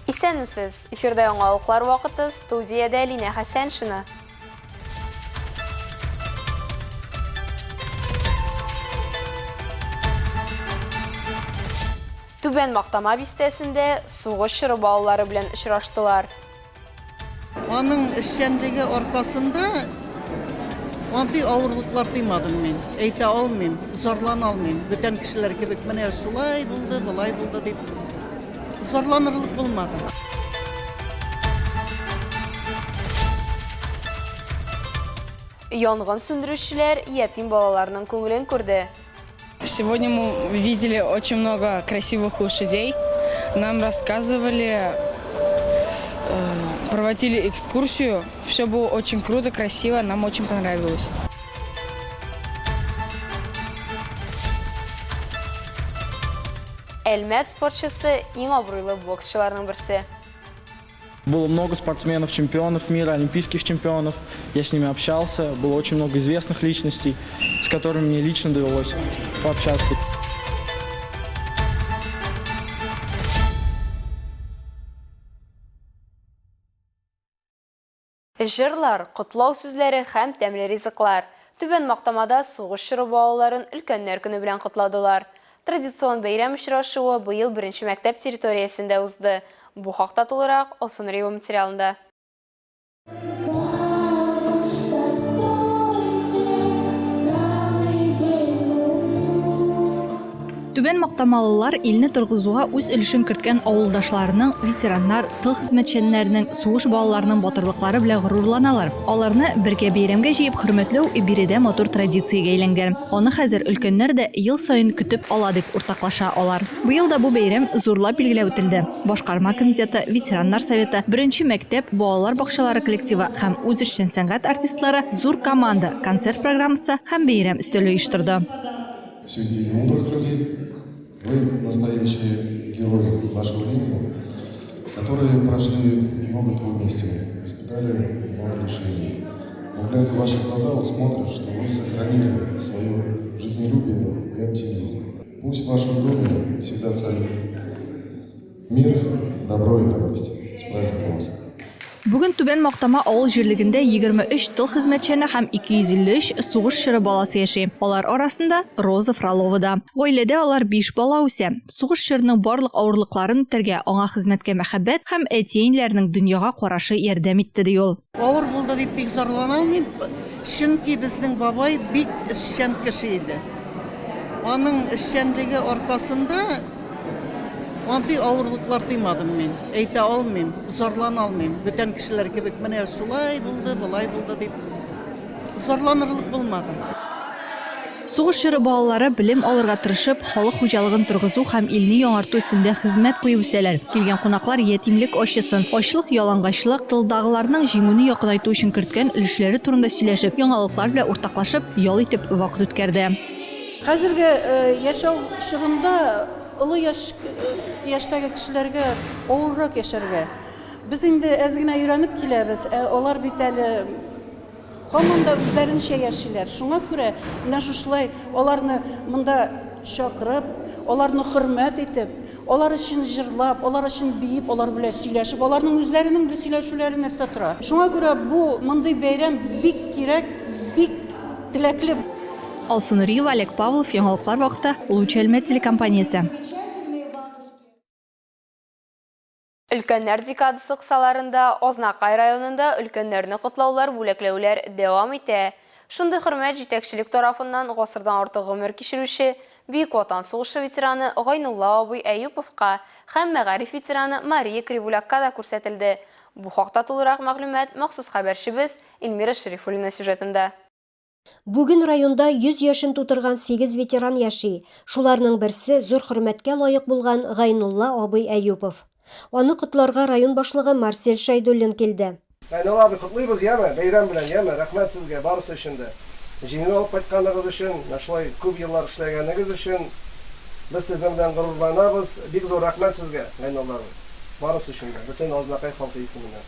Исәнмесез, эфирда яңалыклар вакыты, студиядә Лина Хәсәншина. Түбән Мактама бистәсендә сугыш чоры балалары белән очраштылар. Аның эшчәнлеге аркасында андый авырлыклар тоймадым мин. Әйтә алмыйм, зарлана алмыйм. Бүтән кешеләр кебек менә шулай булды, булай булды дип зарланырлык булмады. Янгын сөндерүчеләр ятим балаларның күңелен күрде. Сегодня мы видели очень много красивых лошадей. Нам рассказывали, проводили экскурсию. Все было очень круто, красиво, нам очень понравилось. Әлмәт спортчысы иң абруйлы боксчыларның берсе. Было много спортсменов-чемпионов мира, олимпийских чемпионов. Я с ними общался. Было очень много известных личностей, с которыми мне лично довелось пообщаться. Җырлар, котлау сүзләре һәм тәмле ризыклар. Түбән Мактамада сугыш чоры балаларын өлкәннәр көне белән котладылар. Традицион бәйрәм очрашуы быел 1-нче мәктәп территориясендә узды. Бу хакта тулырак Алсун Риева материалында. Түбән Мактамалылар илне торгызуга үз өлешен керткән авылдашларының, ветераннар, тыл хезмәтчәннәренең, сугыш балаларының батырлыклары белән горурланалар. Аларны бергә бәйрәмгә җыеп хөрмәтләү биредә матур традициягә әйләнгән. Аны хәзер өлкәннәр дә ел саен көтеп ала дип уртаклаша алар. Быел да бу бәйрәм зурлап билгеләп үтелде. Башкарма комитеты, ветераннар советы, 1-нче мәктәп, балалар бакчалары коллективы һәм үз эшчән сәнгать артистлары зур команда, концерт программасы һәм бәйрәм өстәле оештырды. Среди мудрых людей вы настоящие герои нашего времени, которые прошли много трудностей, испытали много лишений. Но глядя в ваши глаза, вы смотрите, что вы сохранили свое жизнелюбие и оптимизм. Пусть в вашем доме всегда царит мир, добро и радость. С праздником вас! Бүген Түбән Мактама авыл җирлегендә 23 тыл хезмәтчәне һәм 253 сугыш чоры баласы яши. Алар арасында Роза Фролова да. Гаиләдә алар 5 бала үсә. Сугыш чорының барлык авырлыкларын үтәргә, аңа хезмәткә мәхәббәт һәм әтиәннәрнең дөньяга карашы ярдәм итте ди ул. Авыр булды дип бик зарлана алмыйм. Чөнки безнең бабай бик эшчән кеше иде. Аның эшчәнлеге аркасында андый авырлыклар тоймадым мин. Әйтә алмыйм, зарлана алмыйм. Бүтән кешеләр кебек менә шулай булды, булай булды дип зарланырлык булмады. Сугыш чоры балалары белем алырга тырышып, халык хуҗалыгын торгызу һәм илне яңарту өстендә хезмәт куеп үсәләр. Килгән кунаклар ятимлек ачысын, ачлык, ялангачлык, тылдагыларның җиңүне якынайту өчен керткән өлешләре турында сөйләшеп, яңалыклар белән уртаклашып, ял итеп вакыт үткәрде. Хәзерге яшәү чорында олы яшьтәге кешеләргә авыррак яшәргә. Без инде әз генә өйрәнеп киләбез. Алар бит әле һаман да үзләренчә яшиләр. Шуңа күрә менә шулай аларны монда чакырып, аларны хөрмәт итеп, алар өчен җырлап, алар өчен биеп, алар белән сөйләшеп, аларның үзләренең дә сөйләшүләре нәрсә тора. Шуңа күрә бу мондый бәйрәм бик кирәк, бик теләкле. Алсун Риева, Олег Павлов, яңалыклар вакыты, Лучшая Әлмәт телекомпаниясе. Өлкәннәр декадасы кысаларында Ознакай районында өлкәннәрне котлаулар, бүләкләүләр дәвам итә. Шундый хөрмәт җитәкчелек тарафыннан гасырдан артык гомер кичерүче Бөек Ватан сугышы ветераны Гайнулла абый Әюповка һәм мәгариф ветераны Мария Кривулякка да күрсәтелде. Бу хакта тулырак мәгълүмат махсус хәбәрчебез Эльмира Шәрифуллина сюжетында. Бүген районда 100 яшен тутырган 8 ветеран яши. Шуларның берсе зур хөрмәткә лаек булган Гайнулла абый Әюпов. Аны котларга район башлыгы Марсель Шайдуллин килде. Гайнулла абый котлыйбыз яме, бәйрәм белән яме, рәхмәт сезгә барысы өчен дә. Җиңү алып кайтканыгыз өчен, шулай күп еллар эшләгәнегез өчен без сезнең белән горурланабыз. Бик зур рәхмәт сезгә, Гайнулла абый. Барысы өчен дә, бөтен Ознакай халкы исеменнән.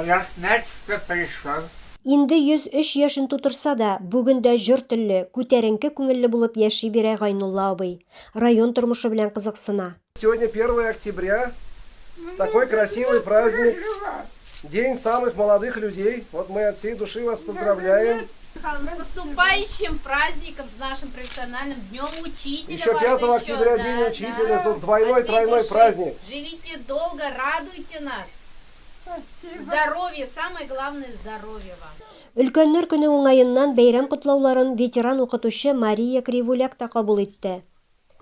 Рәхмәт, что пришел. Инде 103 яшен тутырса да, бүген дә җыр телле, күтәренке күңелле булып яши бирә Гайнулла абый. Район тормышы белән кызыксына. Сегодня 1 октября, Такой красивый праздник. День самых молодых людей. Вот мы от всей души вас поздравляем. С наступающим праздником, с нашим профессиональным Днем Учителя. Еще 5 октября День Учителя. Тут двойной, тройной праздник. Живите долго, радуйте нас. Здоровье, самое главное здоровье вам. Өлкәннәр көне уңайыннан бәйрәм котлауларын ветеран укытучы Мария Кривуляк та кабул итте.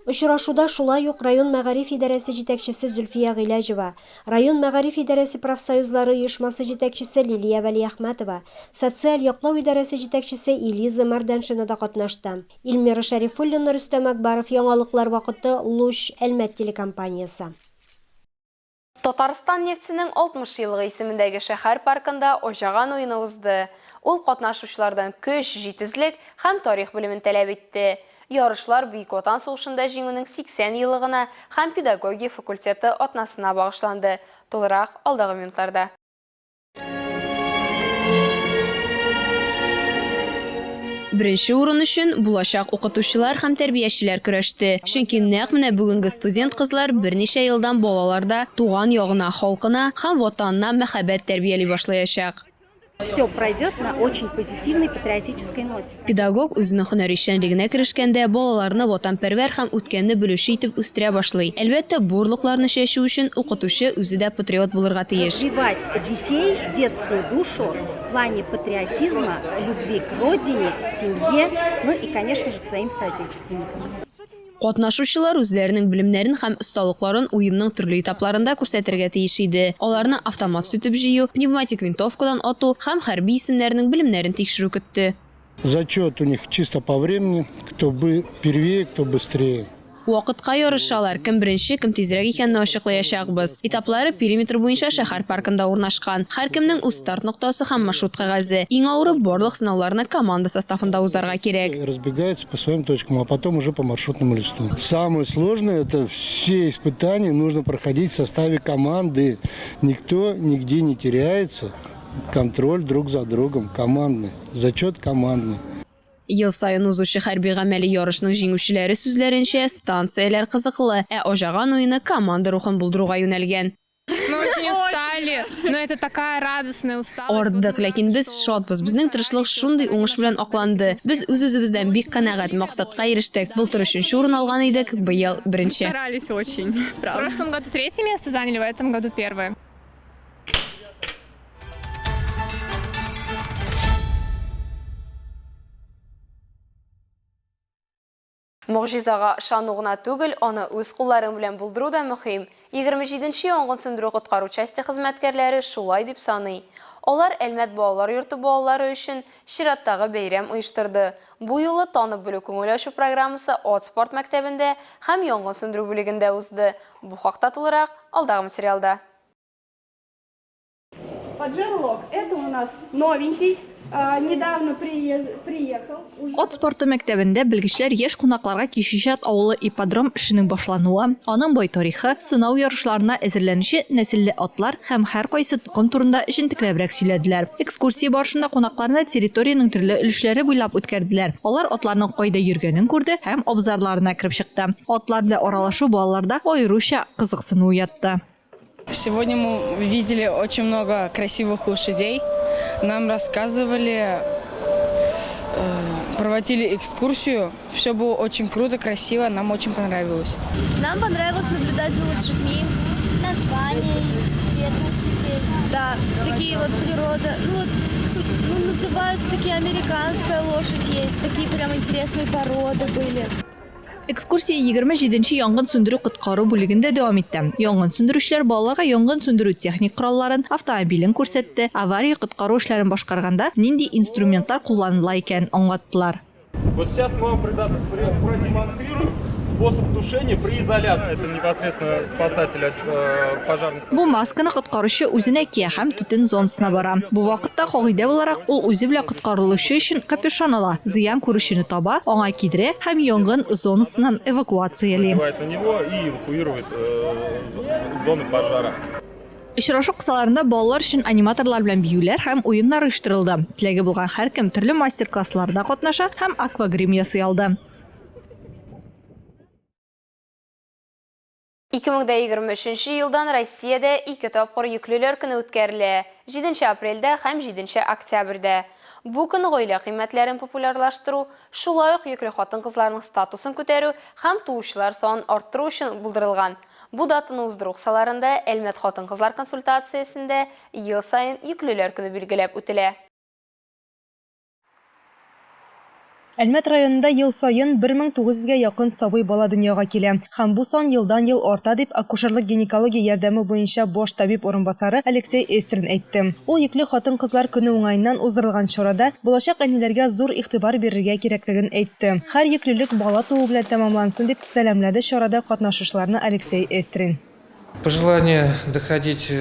Очрашуда шулай ук район мәгариф идарәсе җитәкчесе Зөлфия Гыйләҗева, район мәгариф идарәсе профсоюзлары оешмасы җитәкчесе Лилия Вәлиәхмәтова, социаль яклау идарәсе җитәкчесе Элиза Марданшина да катнашты. Илмира Шәрифуллина, Рөстәм Акбаров, яңалыклар вакыты, Луш, Әлмәт телекомпаниясе. Татарстан нефтсенең 60 елгы исемендәге шәһәр паркында ожаган уены узды. Ул катнашучылардан көч, җитезлек һәм тарих белемен таләп итте. Ярышлар Бөек Ватан сугышында җиңүнең 80 еллыгына һәм педагогия факультеты атнасына багышланды. Тулырак алдагы минутларда. Беренче урын өчен булачак укытучылар һәм тәрбиячеләр көрәште. Чөнки нәкъ менә бүгенге студент кызлар берничә елдан балаларда туган ягына, халкына һәм ватанына мәхәббәт тәрбияли башлаячак. Все пройдет на очень позитивной патриотической ноте. Педагог үзенең һөнәри эшчәнлегенә керешкәндә балаларны ватанпәрвәр һәм үткәнне белүче итеп үстерә башлый. Әлбәттә, бу урлыкларны чәчү өчен укытучы үзе дә патриот булырга тиеш. Развивать детей, детскую душу в плане патриотизма, любви к родине, семье, ну и, конечно же, к своим соотечественникам. Катнашучылар үзләренең белемнәрен һәм осталыкларын уенның төрле этапларында күрсәтергә тиеш иде. Аларны автомат сүтеп җыю, пневматик винтовкадан ату һәм хәрби исемнәрнең белемнәрен тикшерү көтте. Зачет у них чисто по времени, кто бы первее, кто быстрее. Вакытка ярышалар, кем беренче, кем тизрәк икәнне ачыклаячакбыз. Этаплары периметр буенча шәһәр паркында урнашкан. Һәркемнең үз старт ноктасы һәм маршрут кәгазе. Иң авыры барлык сынауларны команда составында узарга кирәк. Разбегаются по своим точкам, а потом уже по маршрутному листу. Самое сложное — это все испытания нужно проходить в составе команды. Никто нигде не теряется. Контроль друг за другом, командный, зачет командный. Ел сайын узучы хәрби гамәли ярышның җиңүчеләре сүзләренчә, станцияләр кызыклы, ә ожаган уены команда рухын булдыруга юнәлгән. Ардык, ләкин без шатбыз. Безнең тырышлык шундый уңыш белән акланды. Без үз-үзебездән бик канәгать, максатка ирештек. Былтыр 3нче урын алган идек, быел 1нче. Старались очень. В прошлом году 3-е место заняли, в этом году 1-е. Могҗизага ышану гына түгел, аны үз кулларың белән булдыру да мөһим. 27нче янгын сөндерү коткару части хезмәткәрләре шулай дип саный. Алар Әлмәт балалар йорты балалары өчен чираттагы бәйрәм оештырды. Бу юлы танып белү күңел ачу программасы От спорт мәктәбендә һәм янгын сөндерү бүлегендә узды. Бу хакта тулырак алдагы материалда. Поджерлок — это у нас новенький. Недавно приехал. От спорты мәктәбендә белгечләр яшь кунакларга Кишишат авылы ипподром эшенең башлануы, аның бай тарихы, сынау ярышларына әзерләнүче нәселле атлар һәм һәркайсы тукым турында җентекләбрәк сөйләделәр. Экскурсия барышында кунакларны территорияның төрле өлешләре буйлап үткәрделәр. Алар атларның кайда йөргәнен күрде һәм абзарларына кереп чыкты. Атлар белән аралашу балаларда аеруча кызыксыну уятты. Сегодня мы видели очень много красивых лошадей. Нам рассказывали, проводили экскурсию. Все было очень круто, красиво, нам очень понравилось. Нам понравилось наблюдать за лошадьми. Название, цвет лошадей. Да, такие вот природа. Называются такие, американская лошадь есть. Такие прям интересные породы были. Экскурсия 27нче янгын сөндерү коткару бүлегендә дәвам итте. Янгын сөндерүчеләр балаларга янгын сөндерү техник коралларын, автомобилен күрсәтте. Авария коткару эшләрен башкарганда нинди инструментлар кулланыла икән аңлаттылар. Вот сейчас мы вам продемонстрируем способ тушения при изоляции. Это непосредственно спасатель от пожарных. Бу масканы коткаручы үзенә кия һәм төтен зонасына бара. Бу вакытта кагыйдә буларак ул үзе белән коткарылучы өчен капюшон ала, зыян күрүчене таба, аңа кидерә һәм янгын зонасыннан эвакуациялый. Бывает у него и эвакуирует зону пожара. Очрашу кысаларында балалар өчен аниматорлар белән биюләр һәм уеннар оештырылды. Теләге булган һәркем төрле мастер-классларда катнаша һәм аквагрим ясый алды. 2023 yıldan Rossiyada 2 topqir yüklülер күні өткәрелә. 7 апрельдә һәм 7 октябрьдә. Бу көн гаилә кыйммәтләрен популярлаштыру, шулай ук йөкле хатын-кызларның статусын күтәрү һәм туучылар санын арттыру өчен булдырылган. Бу датаны уздыру кысаларында Әлмәт хатын-кызлар консультациясендә ел сайын йөклеләр көне билгеләп үтелә. Әлмәт районында ел сайын 1900-гә якын сабый бала дөньяга килә. Һәм бу сан елдан-ел арта дип акушерлык гинекология ярдәме буенча баш табиб орынбасары Алексей Эстрин әйтте. Ул йөкле хатын-кызлар көне уңаеннан уздырылган чарада булачак әниләргә зур игътибар бирергә кирәклеген әйтте. Һәр йөклелек бала туу белән тәмамлансын дип сәламләде чарада катнашучыларны Алексей Эстрин. Пожелание доходить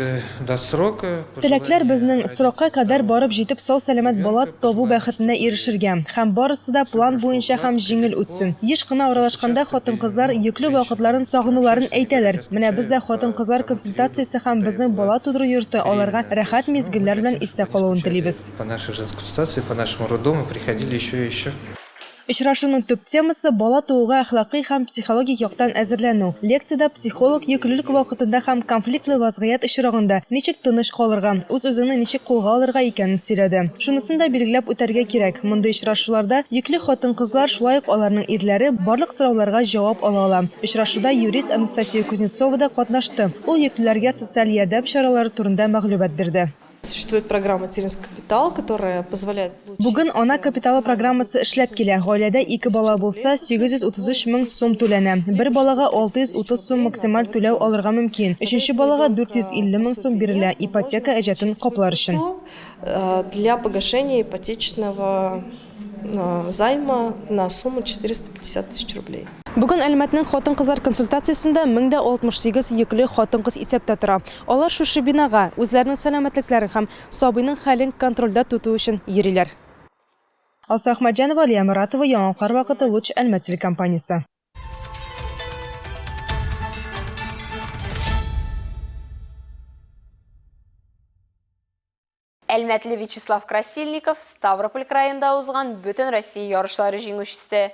до срока. Теләкләр безнең срокка кадәр барып җитеп сау-сәламәт бала табу бәхетенә ирешергә һәм барысы да план буенча һәм җиңел үтсен. Еш кына аралашканда хатын-кызлар йөкле вакытларын сагынуларын әйтәләр. Менә бездә хатын-кызлар консультациясе һәм безнең бала тудыру йорты аларга рәхәт мизгелләр белән истә калуын телибез. По нашей женской консультации, по нашему роддому приходили еще и еще. Очрашуның төп темасы бала тууга әхлакый һәм психологик яктан әзерләнү. Лекцияда психолог йөклелек вакытында һәм конфликтлы вазгыять очрагында ничек тыныч калырга, үз-үзеңне ничек кулга алырга икәнен сөйләде. Шунысын да билгеләп үтәргә кирәк. Мондый очрашуларда йөкле хатын-кызлар, шулай ук аларның ирләре барлык сорауларга җавап ала ала. Очрашуда юрист Анастасия Кузнецова да катнашты. Ул йөклеләргә социаль ярдәм чаралары турында мәгълүмат бирде. Существует программа «Материнский капитал», которая позволяет... Бүген ана капиталы программасы эшләп килә. Гаиләдә 2 бала булса, 833 мең сум түләнә. Бер балага 630 сум максималь түләү алырга мөмкин. Өченче балага 450 мең сум бирелә ипотека әҗәтен каплар өчен. Для погашения ипотечного займа на сумму 450 тысяч рублей. Бүген Әлмәтнең хатын-кызлар консультациясендә 1068 йөкле хатын-кыз исәптә тора. Алар шушы бинага үзләренең сәламәтлекләрен һәм сабыйның хәлен контрольдә тоту өчен йөриләр. Алса Ахмаджанова, Алия Маратова, Яңалкар вакыты, Луч, Әлмәт телекомпаниясе. Әлмәтле Вячеслав Красильников Ставрополь краенда узган бөтен Россия ярышлары җиңүчесе.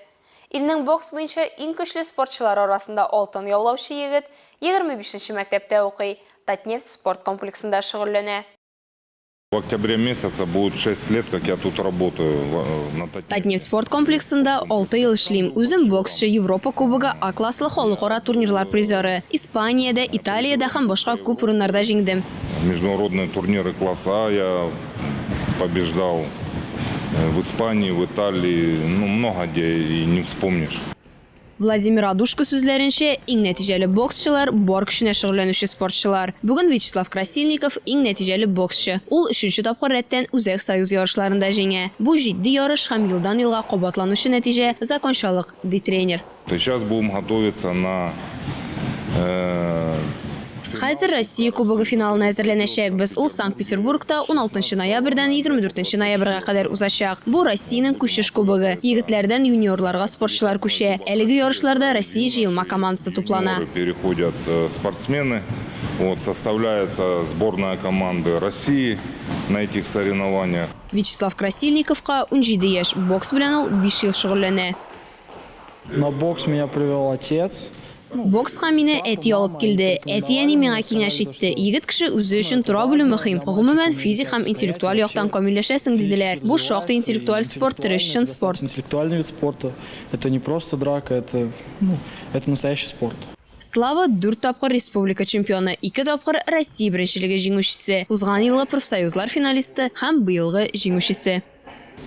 Илнең бокс буенча иң көчле спортчылар арасында алтын яулаучы егет 25-нче мәктәптә укый, Татнефть спорт комплексында шөгыльләнә. В октябре месяце будет 6 лет, как я тут работаю. Татнефть спорт комплексында 6 ел эшлим. Үзем боксчы, Европа кубогы, А класслы халыкара турнирлар призеры. Испаниядә, Италиядә һәм башка күп урыннарда җиңдем. Международные турниры класса А я побеждал в Испании, в Италии, много где и не вспомнишь. Владимир Адушко сүзләренчә, иң нәтиҗәле боксчылар бар көченә шөгыльләнүче спортчылар. Бүген Вячеслав Красильников иң нәтиҗәле боксчы. Ул 3-нче тапкыр рәттән Үзәк Союз ярышларында җиңә. Бу җитди ярыш һәм елдан-елга кабатланучы нәтиҗә закончалык, ди тренер. Сейчас будем готовиться на Хәзер Россия кубогы финалына әзерләнәчәкбез. Ул Санкт-Петербургта 16 ноябрьдән 24 ноябрьгә кадәр узачак. Бу Россиянең күчеш кубогы. Егетләрдән юниорларга спортчылар күчә. Әлеге ярышларда Россия җыелма командасы туплана. Переходят спортсмены. Составляется сборная команды России на этих соревнованиях. Вячеслав Красильниковка 17 яшь. Бокс белән ул 5 ел шөгыльләнә. На бокс меня привел отец. Боксқа мине әти алып килде. Әти әни миңа киңәш итте. Егет кеше үзе өчен тора белү мөһим. Гомумән физик һәм интеллектуаль яктан камилләшәсең диделәр. Бу шактый интеллектуаль спорт төре, чын спорт. Интеллектуальный вид спорта. Это не просто драка, это настоящий спорт. Слава 4 тапкыр республика чемпионы, 2 тапкыр Россия беренчелеге җиңүчесе, узган елгы профсоюзлар финалисты һәм быелгы җиңүчесе.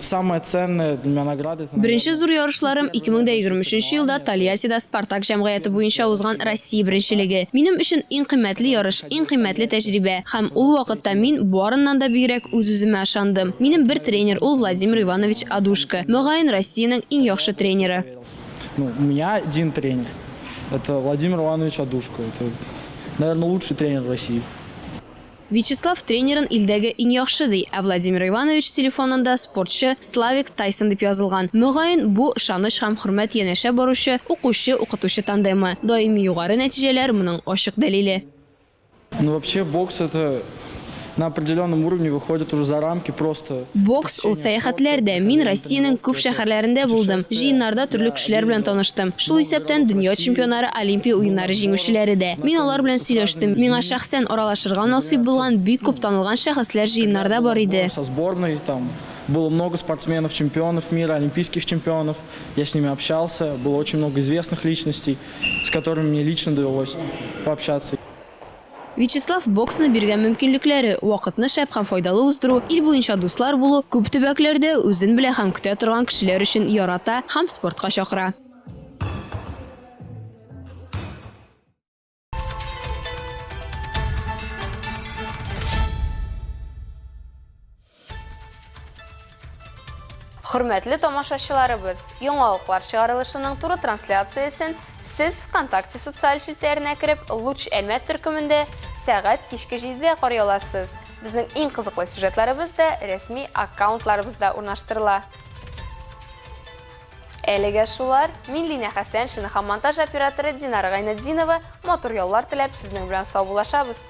Самая ценная для меня награда это... Беренче зур ярышларым 2023 елда Тольяттида Спартак җәмгыяте буенча узган Россия беренчелеге. Минем өчен иң кыйммәтле ярыш, иң кыйммәтле тәҗрибә. Һәм ул вакытта мин барыннан да бигрәк үз-үземә ышандым. Минем бер тренер, ул Владимир Иванович Адушко. Мөгаен Россиянең иң яхшы тренеры. У меня один тренер. Это Владимир Иванович Адушко. Это, наверное, лучший тренер в России. Вячеслав тренерын илдәге иң яхшы ди, ә Владимир Иванович телефонында спортчы Славик Тайсон дип язылган. Мөгаен бу шаныш һәм хөрмәт янәшә баручы укучы-укытучы тандемы. Даими югары нәтиҗәләр моның ачык дәлиле. Вообще бокс это на определенном уровне выходят уже за рамки просто. Бокс ул сәяхәтләрдә. Мин Россиянең күп шәһәрләрендә булдым. Җыеннарда төрле кешеләр белән таныштым. Шул исәптән дөнья чемпионнары, Олимпия уеннары җиңүчеләре дә. Мин алар белән сөйләштем. Миңа шәхсән аралашырга насыйп булган бик күп танылган шәхесләр җыеннарда бар иде. Со сборной там было много спортсменов, чемпионов мира, олимпийских чемпионов. Я с ними общался. Было очень много известных личностей, с которыми мне лично довелось пообщаться. Вячеслав боксны биргән мөмкинлекләре, вакытны шәп һәм файдалы уздыру, ил буенча дуслар булу, күп төбәкләрдә үзен белә һәм көтә торган кешеләр өчен ярата һәм спортка чакыра. Хөрмәтле тамашачыларыбыз, яңалыклар чыгарылышының туры трансляциясын сез ВКонтакте социаль челтәренә кереп, Луч Әлмәт төркемендә сәгать кичке 7-дә карый аласыз. Безнең иң кызыклы сюжетларыбыз да рәсми аккаунтларыбызда урнаштырыла. Әлегә шулар, мин Лина Хәсән, шуны һәм монтаж операторы Динара Гайнетдинова, матур яллар теләп сезнең белән сау булашабыз.